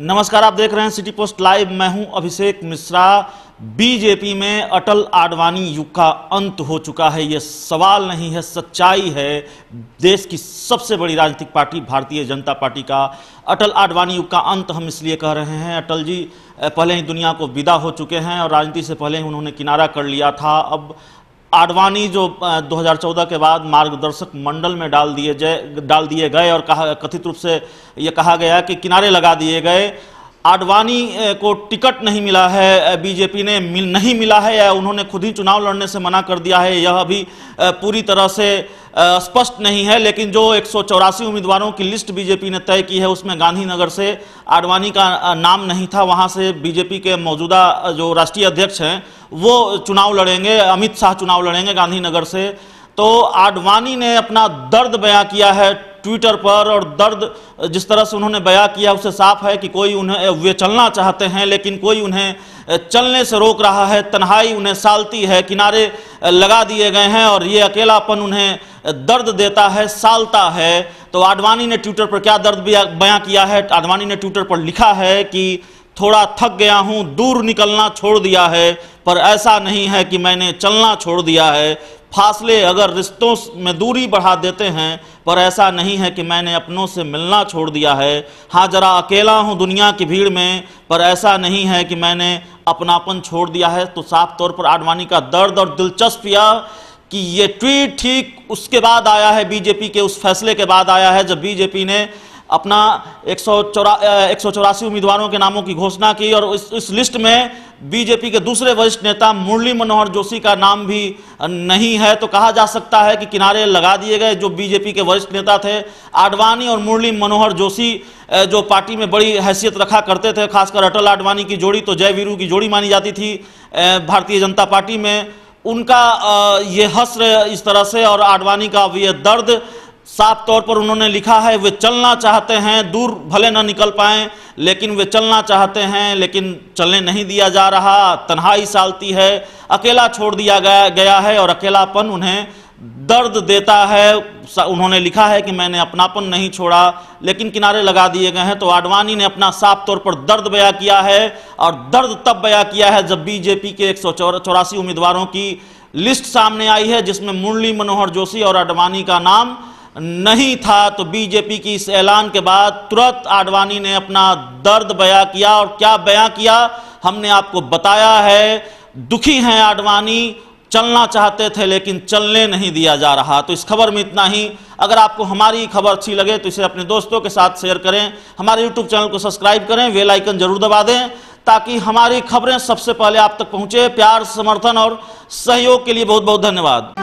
नमस्कार, आप देख रहे हैं सिटी पोस्ट लाइव। मैं हूं अभिषेक मिश्रा। बीजेपी में अटल आडवाणी युग का अंत हो चुका है, यह सवाल नहीं है, सच्चाई है। देश की सबसे बड़ी राजनीतिक पार्टी भारतीय जनता पार्टी का अटल आडवाणी युग का अंत हम इसलिए कह रहे हैं। अटल जी पहले ही दुनिया को विदा हो चुके हैं और राजनीति से पहले ही उन्होंने किनारा कर लिया था। अब आडवाणी जो 2014 के बाद मार्गदर्शक मंडल में डाल दिए गए और कथित रूप से ये कहा गया कि किनारे लगा दिए गए। आडवाणी को टिकट नहीं मिला है, बीजेपी ने नहीं मिला है, या उन्होंने खुद ही चुनाव लड़ने से मना कर दिया है, यह अभी पूरी तरह से स्पष्ट नहीं है। लेकिन जो 184 उम्मीदवारों की लिस्ट बीजेपी ने तय की है उसमें गांधीनगर से आडवाणी का नाम नहीं था। वहां से बीजेपी के मौजूदा जो राष्ट्रीय अध्यक्ष हैं वो चुनाव लड़ेंगे, अमित शाह चुनाव लड़ेंगे गांधीनगर से। तो आडवाणी ने अपना दर्द बयां किया है ट्विटर पर, और दर्द जिस तरह से उन्होंने बयां किया उससे साफ है कि वे चलना चाहते हैं लेकिन कोई उन्हें चलने से रोक रहा है। तन्हाई उन्हें सालती है, किनारे लगा दिए गए हैं और ये अकेलापन उन्हें दर्द देता है, सालता है। तो आडवाणी ने ट्विटर पर क्या दर्द बयां किया है? आडवाणी ने ट्विटर पर लिखा है कि थोड़ा थक गया हूं, दूर निकलना छोड़ दिया है, पर ऐसा नहीं है कि मैंने चलना छोड़ दिया है। फासले अगर रिश्तों में दूरी बढ़ा देते हैं, पर ऐसा नहीं है कि मैंने अपनों से मिलना छोड़ दिया है। हाँ, जरा अकेला हूँ दुनिया की भीड़ में, पर ऐसा नहीं है कि मैंने अपनापन छोड़ दिया है। तो साफ तौर पर आडवाणी का दर्द, और दिलचस्प यह कि ये ट्वीट ठीक उसके बाद आया है, बीजेपी के उस फैसले के बाद आया है जब बीजेपी ने अपना 184 उम्मीदवारों के नामों की घोषणा की, और इस लिस्ट में बीजेपी के दूसरे वरिष्ठ नेता मुरली मनोहर जोशी का नाम भी नहीं है। तो कहा जा सकता है कि किनारे लगा दिए गए जो बीजेपी के वरिष्ठ नेता थे। आडवाणी और मुरली मनोहर जोशी जो पार्टी में बड़ी हैसियत रखा करते थे, खासकर अटल आडवाणी की जोड़ी तो जय वीरू की जोड़ी मानी जाती थी भारतीय जनता पार्टी में। उनका ये हस्र इस तरह से, और आडवाणी का ये दर्द साफ तौर पर उन्होंने लिखा है। वे चलना चाहते हैं, दूर भले न निकल पाएं लेकिन वे चलना चाहते हैं, लेकिन चलने नहीं दिया जा रहा। तन्हाई सालती है, अकेला छोड़ दिया गया है और अकेलापन उन्हें दर्द देता है। उन्होंने लिखा है कि मैंने अपनापन नहीं छोड़ा, लेकिन किनारे लगा दिए गए हैं। तो आडवाणी ने अपना साफ तौर पर दर्द बयां किया है, और दर्द तब बयां किया है जब बीजेपी के 184 उम्मीदवारों की लिस्ट सामने आई है जिसमें मुरली मनोहर जोशी और आडवाणी का नाम नहीं था। तो बीजेपी की इस ऐलान के बाद तुरंत आडवाणी ने अपना दर्द बयां किया, और क्या बयां किया हमने आपको बताया है। दुखी हैं आडवाणी, चलना चाहते थे लेकिन चलने नहीं दिया जा रहा। तो इस खबर में इतना ही। अगर आपको हमारी खबर अच्छी लगे तो इसे अपने दोस्तों के साथ शेयर करें, हमारे यूट्यूब चैनल को सब्सक्राइब करें, बेल आइकन जरूर दबा दें ताकि हमारी खबरें सबसे पहले आप तक पहुंचे। प्यार, समर्थन और सहयोग के लिए बहुत बहुत धन्यवाद।